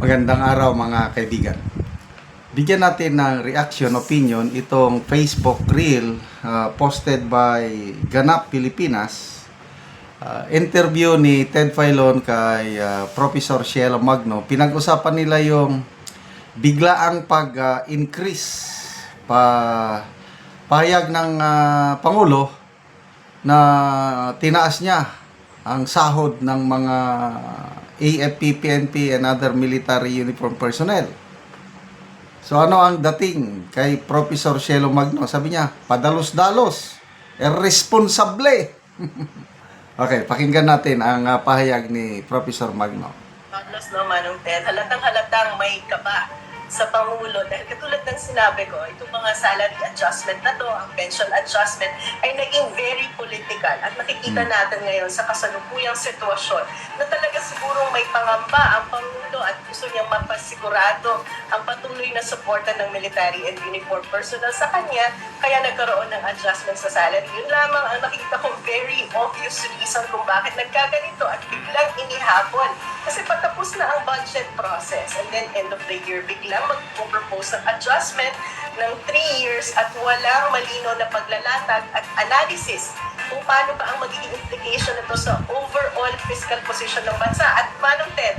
Magandang araw mga kaibigan. Bigyan natin ng reaction, opinion itong Facebook Reel posted by Ganap Pilipinas. Interview ni Ted Filon kay Professor Cielo Magno. Pinag-usapan nila yung biglaang pag-increase pahayag ng Pangulo na tinaas niya ang sahod ng mga AFP, PNP, and other military uniform personnel. So ano ang dating kay Professor Cielo Magno? Sabi niya, padalos-dalos, irresponsable. Okay, pakinggan natin ang pahayag ni Professor Magno. Paglas no, Manong Ted, halatang may kaba sa Pangulo dahil katulad ng sinabi ko, itong mga salary adjustment na to, ang pension adjustment, ay naging very political at nakikita natin ngayon sa kasalukuyang sitwasyon na talaga sigurong may pangamba ang Pangulo at gusto niyang mapasigurado ang patuloy na suporta ng military and uniform personnel sa kanya, kaya nagkaroon ng adjustment sa salary. Yun lamang ang nakita kong very obvious reason kung bakit nagkaganito at biglang inihapon. Kasi patapos na ang budget process and then end of the year, biglang mag-propose ng adjustment ng 3 years at walang malinaw na paglalatag at analysis kung paano ba ang magiging implication nito sa overall fiscal position ng bansa. At Manong Ted,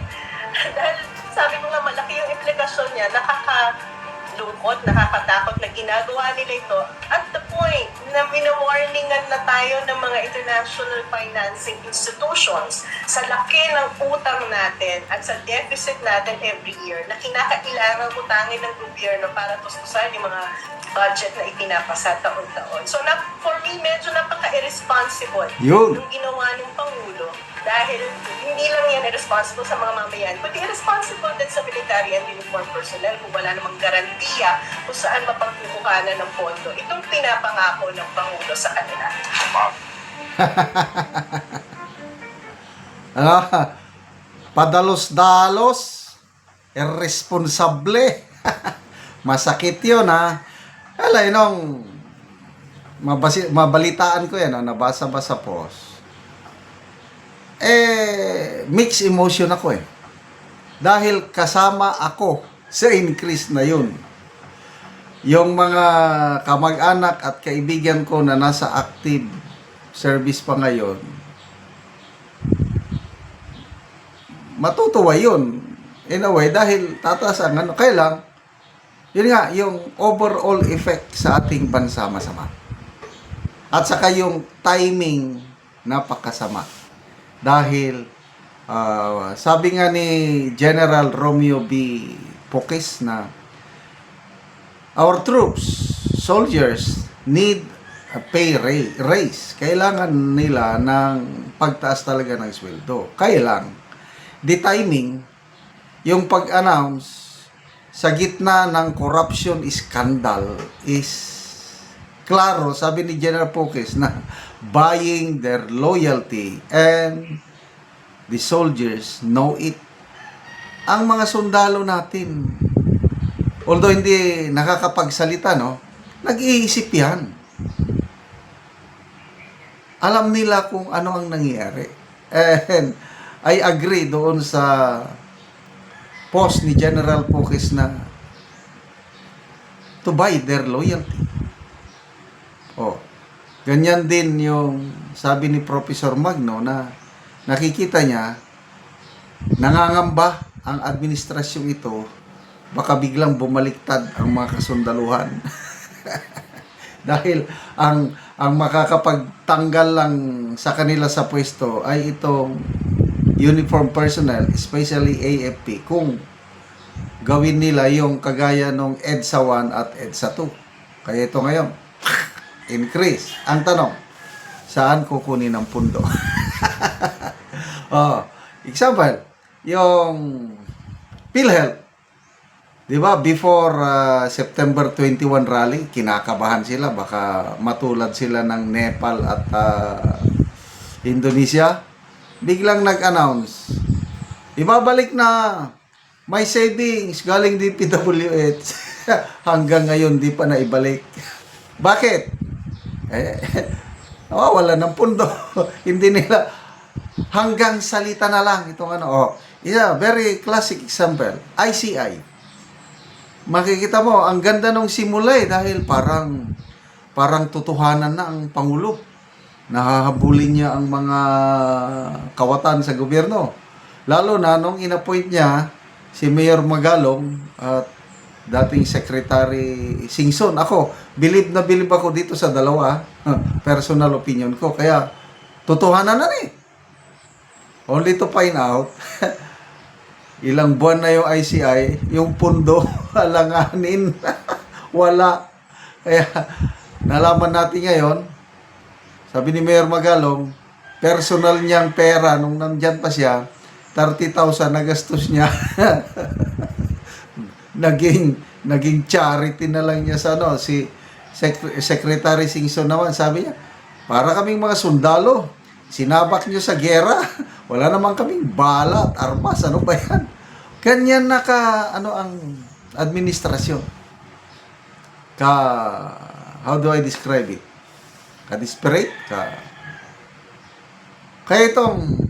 dahil sabi mo nga malaki yung implikasyon niya, nakakalungkot, nakakatakot na ginagawa nila ito at the point na minawarningan na tayo ng mga international financing institutions sa laki ng utang natin at sa deficit natin every year na kinakailangan utangin ng gobyerno para tustusan yung mga budget na ipinapasa taon-taon. So for me, medyo napaka-irresponsible yung ginawa ng Pangulo dahil hindi lang yan irresponsible sa mga mamayan, but irresponsible din sa military and uniform personnel kung wala namang garantiya kung saan mapagkukuhanan ng pondo. Itong pinapangako ng Pangulo sa kanila. Padalos-dalos, irresponsable. Masakit yun, ha? Alay, nung mabalitaan ko yan, nabasa-basa post. Mixed emotion ako eh. Dahil kasama ako sa increase na yun. Yung mga kamag-anak at kaibigan ko na nasa active service pa ngayon, matutuwa yun. In a way, dahil tataas ang ano. Kaya lang, yun nga, yung overall effect sa ating bansa masama. At saka yung timing napakasama. Dahil sabi nga ni General Romeo B. Poques na our troops, soldiers need a pay raise. Kailangan nila ng pagtaas talaga ng sweldo. Kaya lang, the timing, yung pag-announce sa gitna ng corruption scandal is klaro, sabi ni General Poques na buying their loyalty and the soldiers know it. Ang mga sundalo natin, although hindi nakakapagsalita, no, nag-iisip yan. Alam nila kung ano ang nangyayari. And I agree doon sa post ni General Poques na to buy their loyalty. Oh, ganyan din yung sabi ni Professor Magno na nakikita niya, nangangamba ang administrasyong ito, baka biglang bumaliktad ang mga kasundaluhan. Dahil ang makakapagtanggal lang sa kanila sa pwesto ay itong uniform personnel, especially AFP, kung gawin nila yung kagaya nung EDSA 1 at EDSA 2. Kaya ito ngayon, increase. Ang tanong, saan kukunin ang pundo? Example, yung PhilHealth. Di ba, before September 21 rally, kinakabahan sila. Baka matulad sila ng Nepal at Indonesia. Biglang nag-announce, ibabalik na, may savings galing DPWH. Hanggang ngayon, di pa naibalik. Bakit? Wala ng pundo. Hindi nila, hanggang salita na lang itong ano. Yeah, very classic example. ICI. Makikita mo, ang ganda nung simula dahil parang totohanan na ang Pangulo. Nahahabulin niya ang mga kawatan sa gobyerno. Lalo na nung inappoint niya si Mayor Magalong at dating Secretary Singson. Ako, bilib na bilib ako dito sa dalawa. Personal opinion ko. Kaya, totohanan na eh. Only to find out, ilang buwan na yung ICI, yung pundo, alanganin, wala. Kaya, nalaman natin ngayon, sabi ni Mayor Magalong, personal niyang pera, nung nandyan pa siya, 30,000 na gastos niya. naging charity na lang niya sa ano, si Secretary Singson naman, sabi niya, para kaming mga sundalo, sinabak niyo sa gera, wala naman kaming bala at armas, ano ba yan? Ganyan ang administrasyon. How do I describe it? Ka-desperate? Kaya itong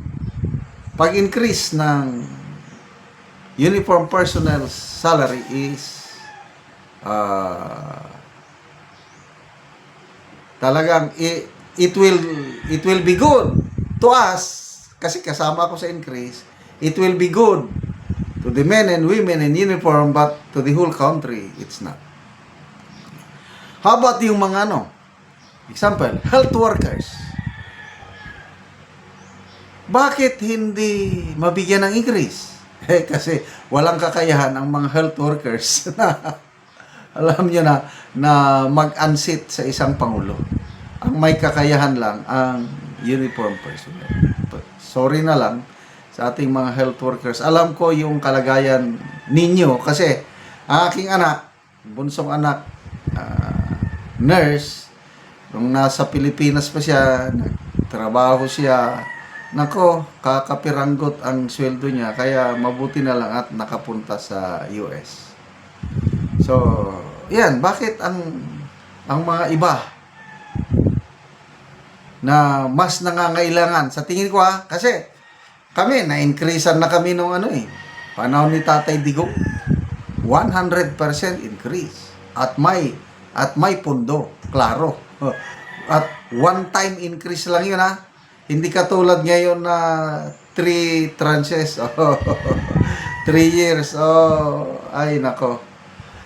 pag-increase ng uniform personnel salary is talagang it will be good to us kasi kasama ako sa increase. It will be good to the men and women in uniform, but to the whole country it's not. How about yung mga example, health workers? Bakit hindi mabigyan ng increase? Kasi walang kakayahan ang mga health workers na alam nyo na mag-unseat sa isang pangulo. Ang may kakayahan lang ang uniform personnel. Sorry na lang sa ating mga health workers. Alam ko yung kalagayan ninyo kasi ang aking anak, bunsong anak, nurse, nung nasa Pilipinas pa siya, nagtrabaho siya, nako, kakapiranggot ang sweldo niya, kaya mabuti na lang at nakapunta sa US. So, yan, bakit ang mga iba na mas nangangailangan, sa tingin ko kasi kami, na-increasean na kami nung panahon ni Tatay Digong, 100% increase, at may pundo, klaro. At one-time increase lang yun Hindi katulad ngayon na 3 tranches. 3 years. Ay nako.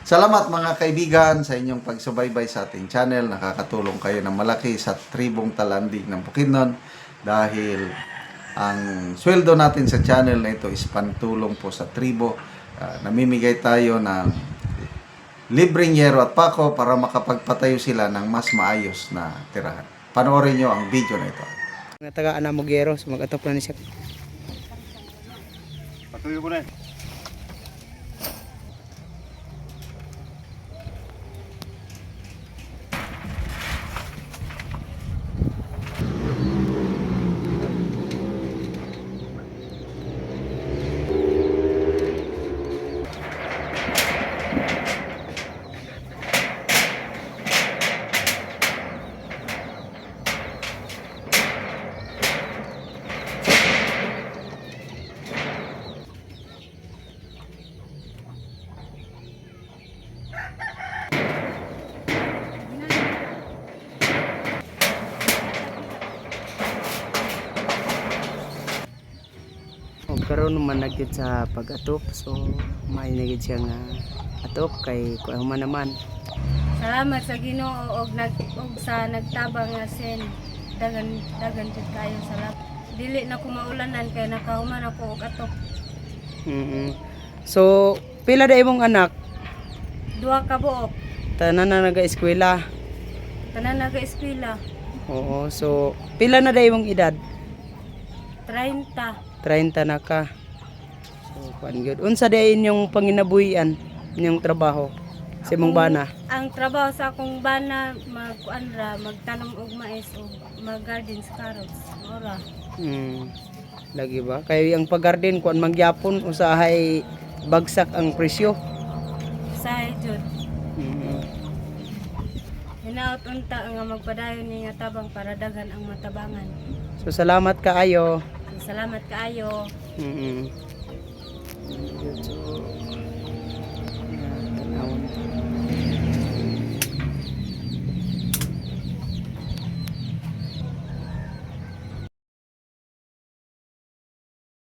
Salamat mga kaibigan sa inyong pagsubaybay sa ating channel. Nakakatulong kayo ng malaki sa tribong Talandig ng Bukidnon dahil ang sweldo natin sa channel na ito is pantulong po sa tribo. Namimigay tayo ng libreng yero at pako para makapagpatayo sila ng mas maayos na tirahan. Panoorin nyo ang video na ito. Taga Anamogero, mag-atop na siya. Patuloy ko na Karon naman nagyud sa pag-atop, so may nagyud siya nga atop kay kuha man naman. Salamat sa Ginoo og sa nagtabang nga sen. Dagan jud kayo salamat. Dili na ko maulanan kay nakahuman ako og atop. So pila da imong anak? 2 ka buok. Tanan na naga-eskwela. Tanan naga-eskwela. Oo, so pila na da imong edad? 30. 30 na ka. So kuan gyud. Unsa da inyong panginabuhian inyong trabaho sa imong bana? Ang trabaho sa akong bana magtanom og mais o mag-garden sa carrots. Ora. Lagi ba? Kay ang pag-garden kuan mangyapon usahay bagsak ang presyo. Sa jud. Hinaot unta nga magpadayon ni nga tabang para daghan ang matabangan. So salamat kaayo. Salamat kaayo.